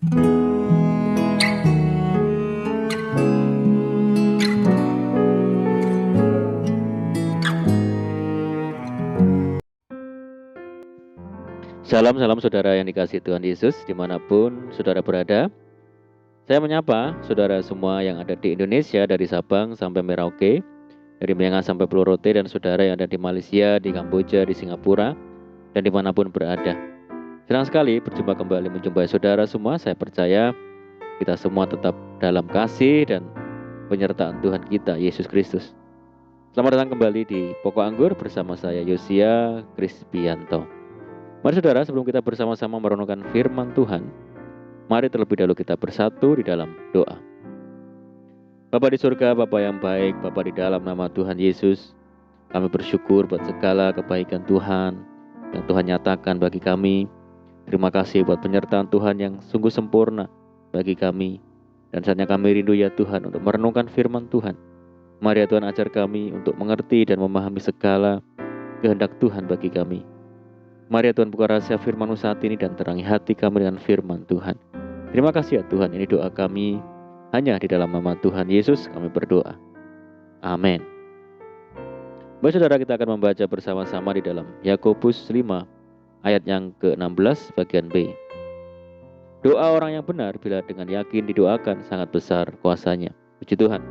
Salam saudara yang dikasihi Tuhan Yesus dimanapun saudara berada. Saya menyapa saudara semua yang ada di Indonesia dari Sabang sampai Merauke, dari Menengah sampai Pulau Rote, dan saudara yang ada di Malaysia, di Kamboja, di Singapura, dan dimanapun berada. Senang sekali berjumpa kembali menjumpai saudara semua. Saya percaya kita semua tetap dalam kasih dan penyertaan Tuhan kita, Yesus Kristus. Selamat datang kembali di Pokok Anggur bersama saya Yosia Krispianto. Mari saudara, sebelum kita bersama-sama merenungkan firman Tuhan, mari terlebih dahulu kita bersatu di dalam doa. Bapa di surga, Bapa yang baik, Bapa di dalam nama Tuhan Yesus, kami bersyukur buat segala kebaikan Tuhan yang Tuhan nyatakan bagi kami. Terima kasih buat penyertaan Tuhan yang sungguh sempurna bagi kami. Dan saatnya kami rindu ya Tuhan untuk merenungkan firman Tuhan. Mari ya Tuhan, ajar kami untuk mengerti dan memahami segala kehendak Tuhan bagi kami. Mari ya Tuhan, buka rahasia firman-Mu saat ini dan terangi hati kami dengan firman Tuhan. Terima kasih ya Tuhan, ini doa kami hanya di dalam nama Tuhan Yesus kami berdoa. Amin. Baik saudara, kita akan membaca bersama-sama di dalam Yakobus 5 ayat yang ke-16 bagian B. Doa orang yang benar bila dengan yakin didoakan sangat besar kuasanya. Puji Tuhan.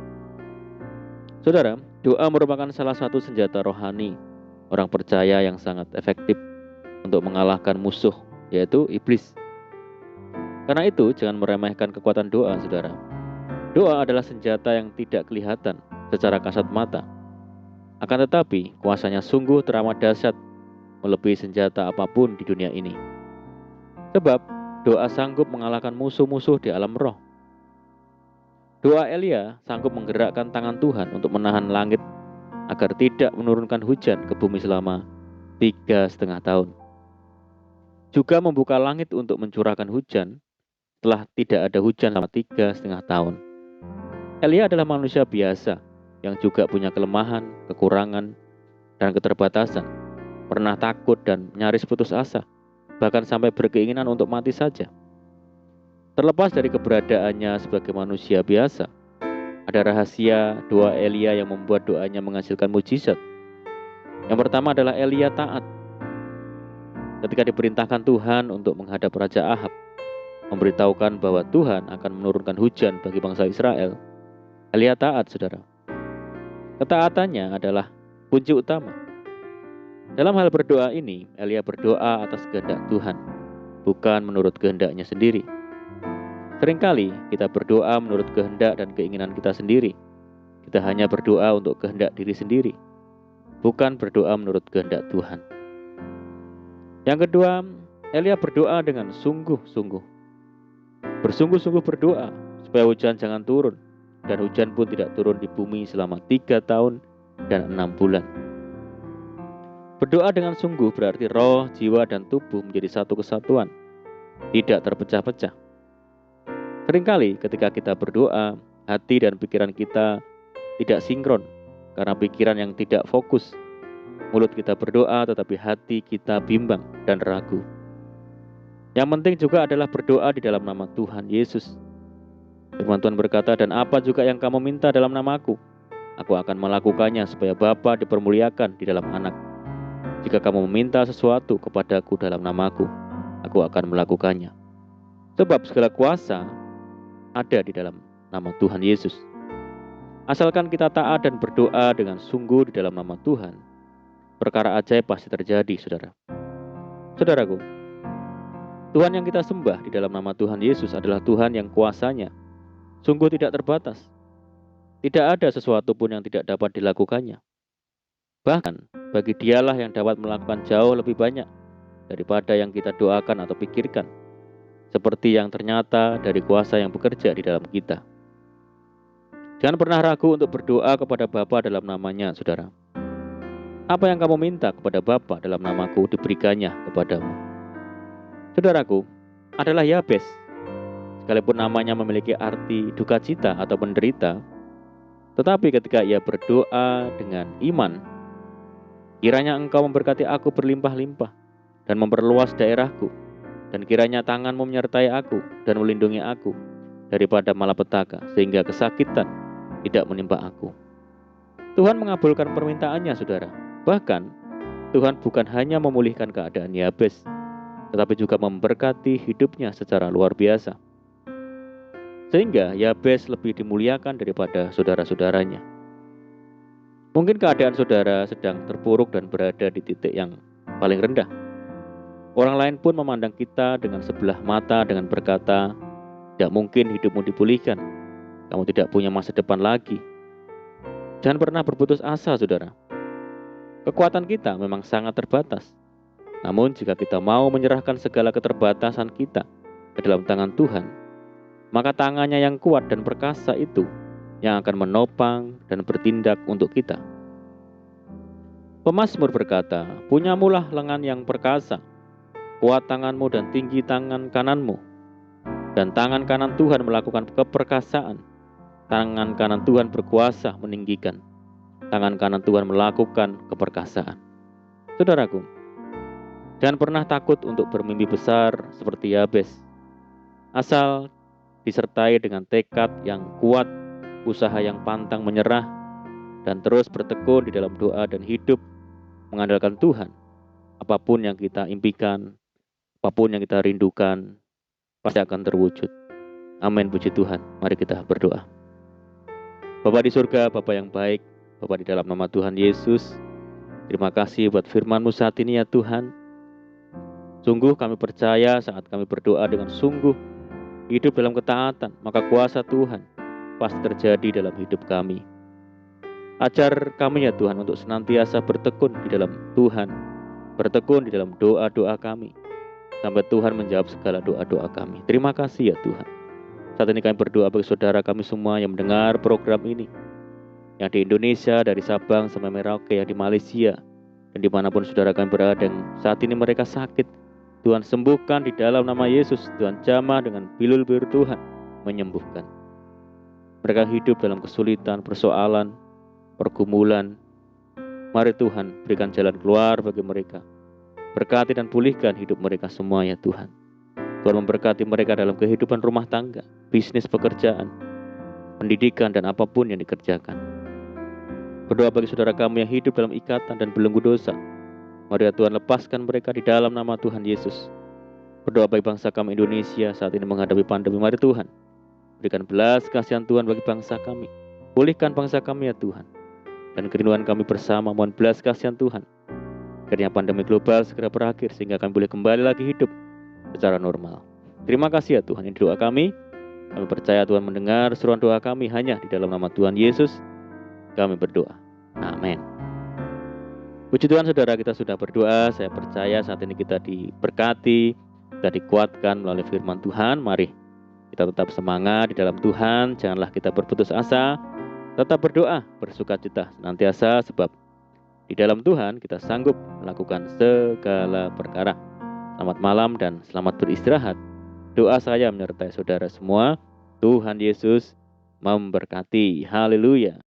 Saudara, doa merupakan salah satu senjata rohani orang percaya yang sangat efektif untuk mengalahkan musuh, yaitu iblis. Karena itu, jangan meremehkan kekuatan doa, saudara. Doa adalah senjata yang tidak kelihatan secara kasat mata. Akan tetapi, kuasanya sungguh teramat dahsyat, melebihi senjata apapun di dunia ini. Sebab, doa sanggup mengalahkan musuh-musuh di alam roh. Doa Elia sanggup menggerakkan tangan Tuhan untuk menahan langit agar tidak menurunkan hujan ke bumi selama 3,5 tahun. Juga membuka langit untuk mencurahkan hujan setelah tidak ada hujan selama 3,5 tahun. Elia adalah manusia biasa yang juga punya kelemahan, kekurangan, dan keterbatasan. Pernah takut dan nyaris putus asa, bahkan sampai berkeinginan untuk mati saja. Terlepas dari keberadaannya sebagai manusia biasa, ada rahasia doa Elia yang membuat doanya menghasilkan mujizat. Yang pertama adalah Elia taat. Ketika diperintahkan Tuhan untuk menghadap Raja Ahab, memberitahukan bahwa Tuhan akan menurunkan hujan bagi bangsa Israel, Elia taat, saudara. Ketaatannya adalah kunci utama. Dalam hal berdoa ini, Elia berdoa atas kehendak Tuhan, bukan menurut kehendaknya sendiri. Seringkali kita berdoa menurut kehendak dan keinginan kita sendiri. Kita hanya berdoa untuk kehendak diri sendiri, bukan berdoa menurut kehendak Tuhan. Yang kedua, Elia berdoa dengan sungguh-sungguh. Bersungguh-sungguh berdoa supaya hujan jangan turun, dan hujan pun tidak turun di bumi selama 3 tahun dan 6 bulan. Berdoa dengan sungguh berarti roh, jiwa, dan tubuh menjadi satu kesatuan, tidak terpecah-pecah. Seringkali ketika kita berdoa, hati dan pikiran kita tidak sinkron karena pikiran yang tidak fokus. Mulut kita berdoa tetapi hati kita bimbang dan ragu. Yang penting juga adalah berdoa di dalam nama Tuhan Yesus. Firman Tuhan berkata, dan apa juga yang kamu minta dalam namaku, aku akan melakukannya supaya Bapa dipermuliakan di dalam anak. Jika kamu meminta sesuatu kepadaku dalam namaku, aku akan melakukannya. Sebab segala kuasa ada di dalam nama Tuhan Yesus. Asalkan kita taat dan berdoa dengan sungguh di dalam nama Tuhan, perkara ajaib pasti terjadi, saudara. Saudaraku, Tuhan yang kita sembah di dalam nama Tuhan Yesus adalah Tuhan yang kuasanya sungguh tidak terbatas. Tidak ada sesuatu pun yang tidak dapat dilakukannya. Bahkan, bagi Dialah yang dapat melakukan jauh lebih banyak daripada yang kita doakan atau pikirkan, seperti yang ternyata dari kuasa yang bekerja di dalam kita. Jangan pernah ragu untuk berdoa kepada Bapa dalam namanya, saudara. Apa yang kamu minta kepada Bapa dalam namaku diberikannya kepadamu. Saudaraku, adalah Yabes. Sekalipun namanya memiliki arti duka cita atau menderita, tetapi ketika ia berdoa dengan iman, kiranya engkau memberkati aku berlimpah-limpah dan memperluas daerahku, Dan kiranya tangan-Mu menyertai aku dan melindungi aku daripada malapetaka, sehingga kesakitan tidak menimpa aku. Tuhan mengabulkan permintaannya, saudara. Bahkan, Tuhan bukan hanya memulihkan keadaan Yabes, tetapi juga memberkati hidupnya secara luar biasa. Sehingga Yabes lebih dimuliakan daripada saudara-saudaranya. Mungkin keadaan saudara sedang terpuruk dan berada di titik yang paling rendah. Orang lain pun memandang kita dengan sebelah mata dengan berkata, tidak mungkin hidupmu dipulihkan, kamu tidak punya masa depan lagi. Jangan pernah berputus asa, saudara. Kekuatan kita memang sangat terbatas. Namun jika kita mau menyerahkan segala keterbatasan kita ke dalam tangan Tuhan, maka tangannya yang kuat dan perkasa itu yang akan menopang dan bertindak untuk kita. Pemazmur berkata, punyamulah lengan yang perkasa, kuat tanganmu dan tinggi tangan kananmu. Dan tangan kanan Tuhan melakukan keperkasaan. Tangan kanan Tuhan berkuasa meninggikan. Tangan kanan Tuhan melakukan keperkasaan. Saudaraku, jangan pernah takut untuk bermimpi besar seperti Yabes. Asal disertai dengan tekad yang kuat, usaha yang pantang menyerah, dan terus bertekun di dalam doa dan hidup mengandalkan Tuhan. Apapun yang kita impikan, apapun yang kita rindukan, pasti akan terwujud. Amin, puji Tuhan. Mari kita berdoa. Bapa di surga, Bapa yang baik, Bapa di dalam nama Tuhan Yesus, terima kasih buat firman-Mu saat ini ya Tuhan. Sungguh kami percaya saat kami berdoa dengan sungguh, hidup dalam ketaatan, maka kuasa Tuhan pasti terjadi dalam hidup kami. Ajar kami ya Tuhan untuk senantiasa bertekun di dalam Tuhan, bertekun di dalam doa-doa kami, sampai Tuhan menjawab segala doa-doa kami. Terima kasih ya Tuhan. Saat ini kami berdoa bagi saudara kami semua yang mendengar program ini, yang di Indonesia, dari Sabang sampai Merauke, yang di Malaysia, dan dimanapun saudara kami berada, yang saat ini mereka sakit, Tuhan sembuhkan di dalam nama Yesus. Tuhan jamah dengan bilul biru Tuhan menyembuhkan. Mereka hidup dalam kesulitan, persoalan, pergumulan. Mari Tuhan berikan jalan keluar bagi mereka. Berkati dan pulihkan hidup mereka semua ya Tuhan. Tuhan memberkati mereka dalam kehidupan rumah tangga, bisnis, pekerjaan, pendidikan, dan apapun yang dikerjakan. Berdoa bagi saudara kami yang hidup dalam ikatan dan belenggu dosa. Mari ya Tuhan lepaskan mereka di dalam nama Tuhan Yesus. Berdoa bagi bangsa kami Indonesia saat ini menghadapi pandemi. Mari Tuhan berikan belas kasihan Tuhan bagi bangsa kami. Pulihkan bangsa kami ya Tuhan. Dan kerinduan kami bersama mohon belas kasihan Tuhan. Akhirnya pandemi global segera berakhir sehingga kami boleh kembali lagi hidup secara normal. Terima kasih ya Tuhan, ini doa kami. Kami percaya Tuhan mendengar seruan doa kami hanya di dalam nama Tuhan Yesus. Kami berdoa. Amin. Puji Tuhan saudara, kita sudah berdoa. Saya percaya saat ini kita diberkati, kita dikuatkan melalui firman Tuhan. Mari kita tetap semangat di dalam Tuhan. Janganlah kita berputus asa. Tetap berdoa, bersukacita senantiasa, sebab di dalam Tuhan kita sanggup melakukan segala perkara. Selamat malam dan selamat beristirahat. Doa saya menyertai saudara semua. Tuhan Yesus memberkati. Haleluya.